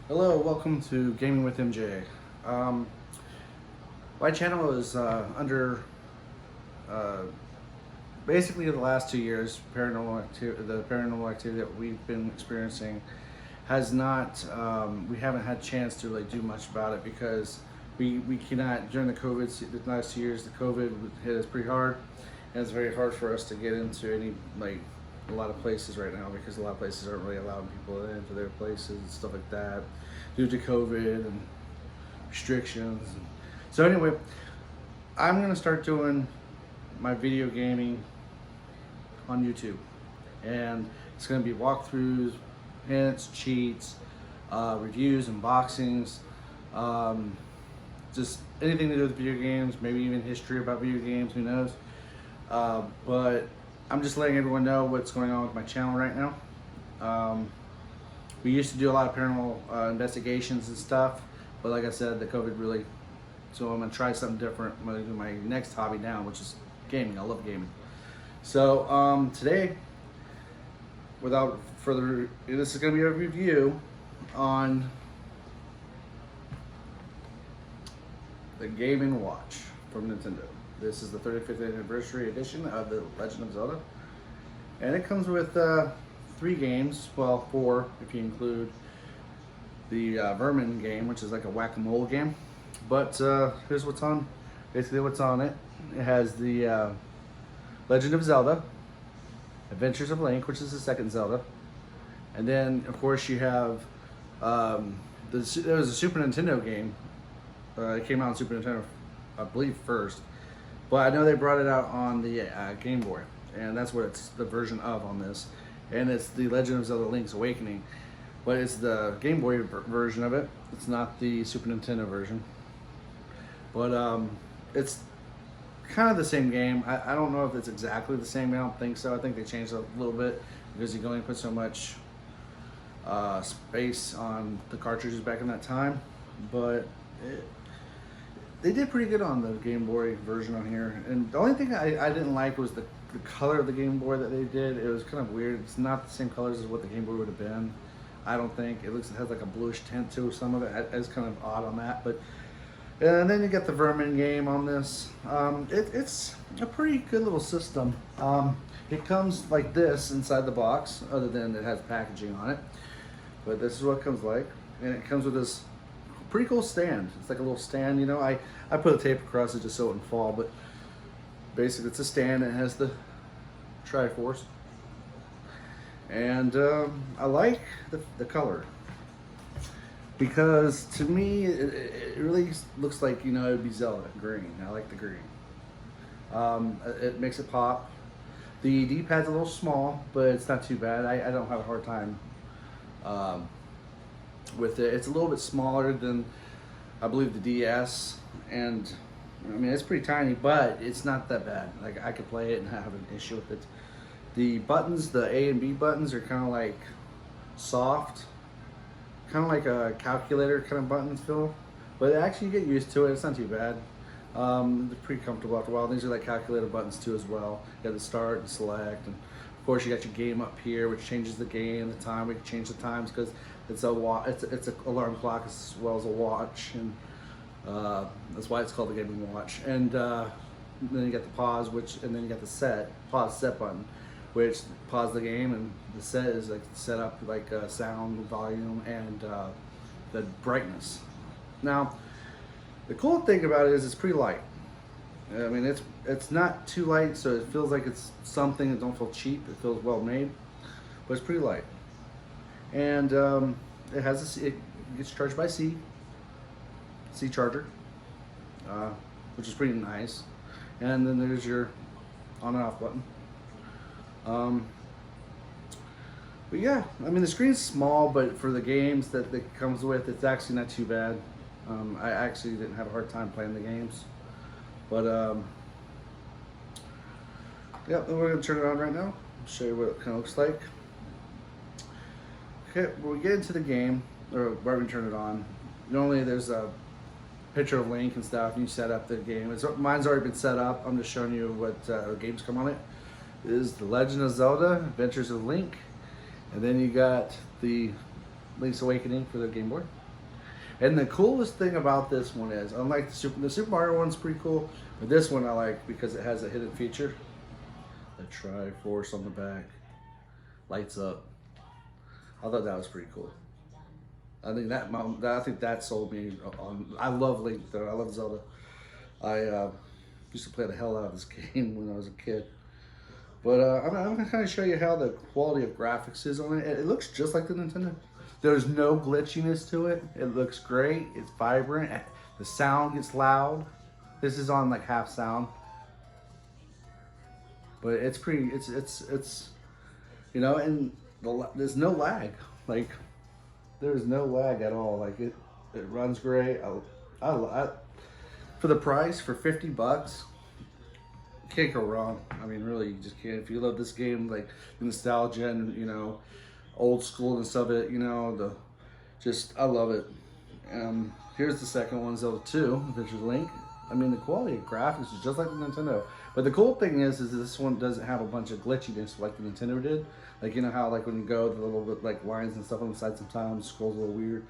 Hello, welcome to Gaming with MJ. My channel is under uh, basically the last 2 years. The paranormal activity that we've been experiencing has not. We haven't had a chance to really do much about it because we cannot during the last 2 years. The COVID hit us pretty hard, and it's very hard for us to get into a lot of places right now because a lot of places aren't really allowing people into their places and stuff like that due to COVID and restrictions. So anyway, I'm gonna start doing my video gaming on YouTube, and it's gonna be walkthroughs, hints, cheats, reviews, unboxings, just anything to do with video games, maybe even history about video games, who knows. But I'm just letting everyone know what's going on with my channel right now. We used to do a lot of paranormal investigations and stuff, but like I said, the COVID really, so I'm gonna try something different. I'm gonna do my next hobby now, which is gaming. I love gaming. So today, without further, this is gonna be a review on the Game & Watch from Nintendo. This is the 35th anniversary edition of The Legend of Zelda. And it comes with 3 games, well 4 if you include the Vermin game, which is like a whack-a-mole game. But here's what's on, basically what's on it. It has the Legend of Zelda, Adventures of Link, which is the second Zelda. And then of course you have, there was a Super Nintendo game. It came out on Super Nintendo, I believe, first. But I know they brought it out on the Game Boy, and that's what it's the version of on this. And it's the Legend of Zelda Link's Awakening, but it's the Game Boy version of it. It's not the Super Nintendo version. But it's kind of the same game. I don't know if it's exactly the same. I don't think so. I think they changed it a little bit because you can only put so much space on the cartridges back in that time. But they did pretty good on the Game Boy version on here. And the only thing I didn't like was the color of the Game Boy that they did. It was kind of weird. It's not the same colors as what the Game Boy would have been. I don't think. It has like a bluish tint to some of it. It's kind of odd on that. But and then you get the Vermin game on this. It's a pretty good little system. It comes like this inside the box, other than it has packaging on it. But this is what it comes like. And it comes with this pretty cool stand. It's like a little stand, you know. I put a tape across it just so it wouldn't fall, but basically it's a stand and it has the Triforce. And I like the color because to me it really looks like, you know, it would be Zelda green. I like the green. It makes it pop. The D-pad's a little small, but it's not too bad. I don't have a hard time with it. It's a little bit smaller than, I believe, the DS, and I mean it's pretty tiny, but it's not that bad. Like I could play it and have an issue with it. The buttons, the A and B buttons, are kind of like soft, kind of like a calculator kind of buttons feel, but actually you get used to it. It's not too bad. They're pretty comfortable after a while. These are like calculator buttons too as well. You got the start and select, and of course you got your game up here, which changes the game, the time. We can change the times because it's an alarm clock as well as a watch, and that's why it's called the Game & Watch. And then you got the pause, and then you got the pause set button, which pause the game, and the set is like set up like sound, volume, and the brightness. Now, the cool thing about it is it's pretty light. I mean, it's not too light, so it feels like it's something that don't feel cheap. It feels well made, but it's pretty light. And it gets charged by C charger, which is pretty nice. And then there's your on and off button. But yeah, I mean the screen's small, but for the games that it comes with, it's actually not too bad. I actually didn't have a hard time playing the games, but yeah, we're gonna turn it on right now. Show you what it kind of looks like. Okay, when we get into the game, or where we turn it on, normally there's a picture of Link and stuff, and you set up the game. Mine's already been set up. I'm just showing you what games come on it. It is The Legend of Zelda, Adventures of Link, and then you got the Link's Awakening for the Game Boy. And the coolest thing about this one is, unlike the Super Mario one's pretty cool, but this one I like because it has a hidden feature. The Triforce on the back lights up. I thought that was pretty cool. I think that sold me on. I love Link though. I love Zelda. I used to play the hell out of this game when I was a kid. But I'm gonna kind of show you how the quality of graphics is on it. It looks just like the Nintendo. There's no glitchiness to it. It looks great. It's vibrant. The sound gets loud. This is on like half sound, but it's pretty. It's you know, and there's no lag. Like there's no lag at all. Like it runs great. I for the price, for $50, can't go wrong. I mean, really, you just can't. If you love this game, like the nostalgia and, you know, old schoolness of it, you know, I love it. Here's the second one, Zelda 2, which is Link. I mean, the quality of graphics is just like the Nintendo. But the cool thing is this one doesn't have a bunch of glitchiness like the Nintendo did. Like, you know how, like, when you go, the little bit, like, lines and stuff on the side sometimes scrolls a little weird.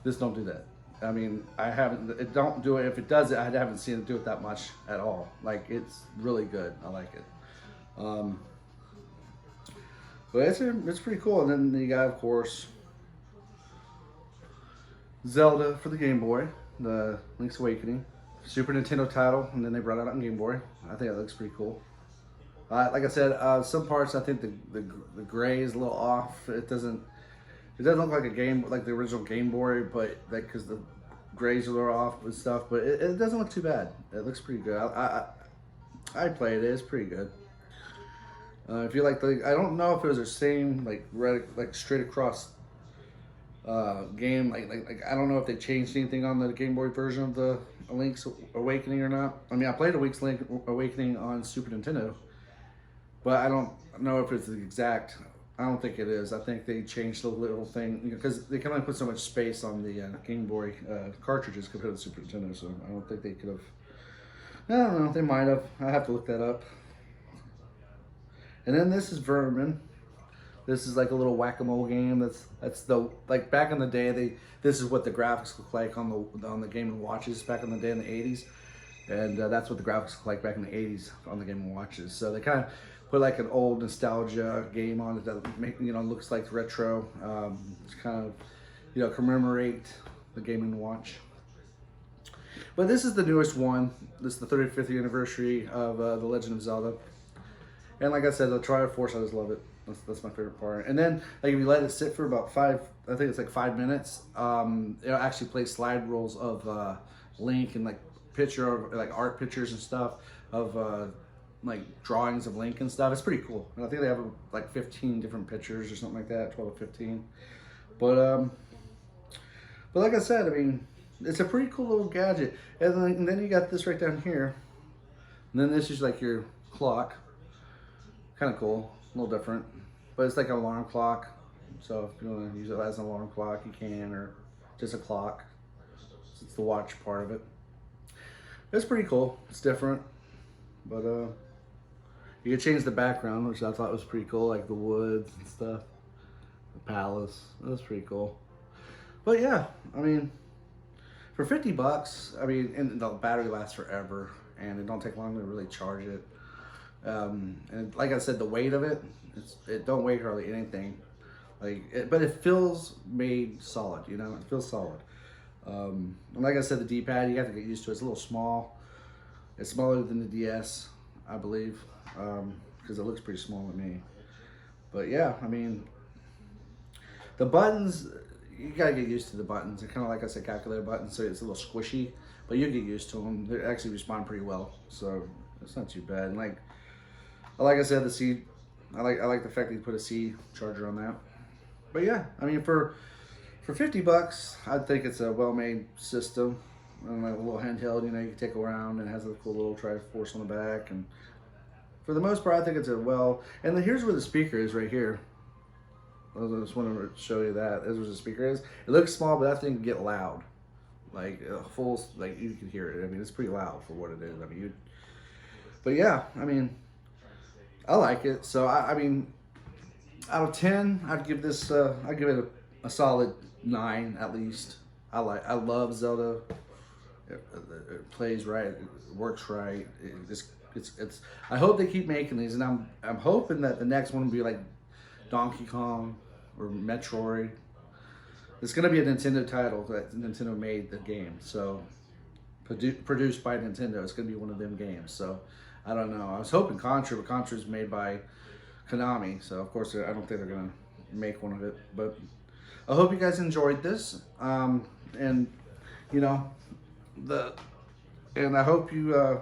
This don't do that. I mean, it don't do it. If it does it, I haven't seen it do it that much at all. Like, it's really good. I like it. But it's pretty cool. And then you got, of course, Zelda for the Game Boy, the Link's Awakening, Super Nintendo title, and then they brought it out on Game Boy. I think that looks pretty cool. Like I said, some parts I think the gray is a little off. It doesn't look like a game like the original Game Boy, but like because the grays are a little off and stuff. But it doesn't look too bad. It looks pretty good. I played it. It's pretty good. If you like I don't know if it was the same like straight across game. Like I don't know if they changed anything on the Game Boy version of the Link's Awakening or not. I mean, I played a Link's Awakening on Super Nintendo, but I don't know if it's the exact. I don't think it is. I think they changed the little thing because they can only put so much space on the Game Boy cartridges compared to the Super Nintendo. So I don't think they could have. I don't know. They might have. I have to look that up. And then this is Vermin. This is like a little whack-a-mole game. That's the like back in the day. This is what the graphics look like on the Game & Watches back in the day in the '80s, and that's what the graphics look like back in the '80s on the Game & Watches. So they kind of put like an old nostalgia game on it that looks like retro. To kind of commemorate the Game & Watch. But this is the newest one. This is the 35th anniversary of The Legend of Zelda. And like I said, the Triforce, I just love it. That's my favorite part. And then like if you let it sit for about I think it's like 5 minutes, it'll actually play slide rolls of Link and like art pictures and stuff of like drawings of Link and stuff. It's pretty cool. And I think they have like 15 different pictures or something like that, 12 or 15. But like I said, I mean, it's a pretty cool little gadget. And then you got this right down here. And then this is like your clock. Kind of cool, a little different, but it's like an alarm clock. So if you want to use it as an alarm clock, you can, or just a clock. It's the watch part of it. It's pretty cool. It's different, but you can change the background, which I thought was pretty cool, like the woods and stuff, the palace. That was pretty cool. But yeah, I mean, for $50, I mean, and the battery lasts forever, and it don't take long to really charge it. And like I said, the weight of it don't weigh hardly anything. But it feels made solid. It feels solid. And like I said, the D-pad, you have to get used to it. It's a little small. It's smaller than the DS, I believe, because it looks pretty small to me. But yeah, I mean, the buttons, you gotta get used to the buttons. They're kind of like I said, calculator buttons, so it's a little squishy, but you get used to them. They actually respond pretty well, so it's not too bad. And like I said, the C, I like the fact that you put a C charger on that. But yeah, I mean, for $50, I think it's a well-made system. And like a little handheld, you can take around, and it has a cool little Triforce on the back. And for the most part, I think it's and then here's where the speaker is right here. I just want to show you that. This is where the speaker is. It looks small, but that thing can get loud. Like you can hear it. I mean, it's pretty loud for what it is. I mean, but yeah, I mean, I like it. So I mean, out of 10, I'd give this. I'd give it a solid 9 at least. I love Zelda. It plays right, it works right. It's. I hope they keep making these, and I'm hoping that the next one will be like Donkey Kong or Metroid. It's gonna be a Nintendo title that Nintendo made the game, so produced by Nintendo. It's gonna be one of them games. So I don't know. I was hoping Contra, but Contra is made by Konami, so of course I don't think they're gonna make one of it. But I hope you guys enjoyed this, and you know and I hope you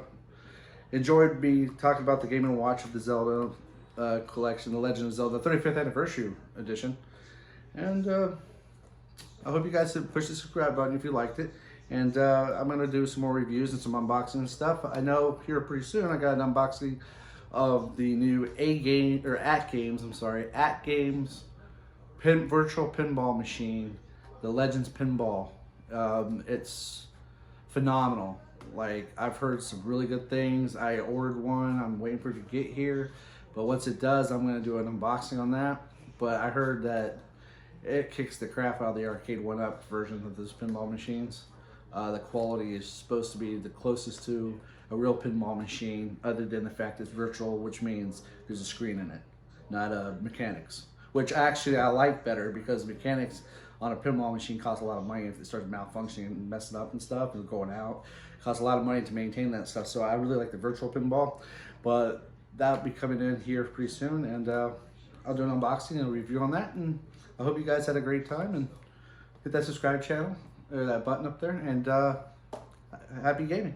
enjoyed me talking about the Game and Watch of the Zelda collection, The Legend of Zelda 35th Anniversary Edition, and I hope you guys push the subscribe button if you liked it. And I'm gonna do some more reviews and some unboxing and stuff. I know here pretty soon I got an unboxing of the new At Games virtual pinball machine, the Legends Pinball. It's phenomenal. Like, I've heard some really good things. I ordered one. I'm waiting for it to get here. But once it does, I'm gonna do an unboxing on that. But I heard that it kicks the crap out of the arcade 1-up version of those pinball machines. The quality is supposed to be the closest to a real pinball machine, other than the fact it's virtual, which means there's a screen in it, not mechanics. Which actually I like better, because mechanics on a pinball machine cost a lot of money if it starts malfunctioning and messing up and stuff and going out. It costs a lot of money to maintain that stuff. So I really like the virtual pinball, but that'll be coming in here pretty soon, and I'll do an unboxing and a review on that. And I hope you guys had a great time, and hit that subscribe channel or that button up there, and happy gaming.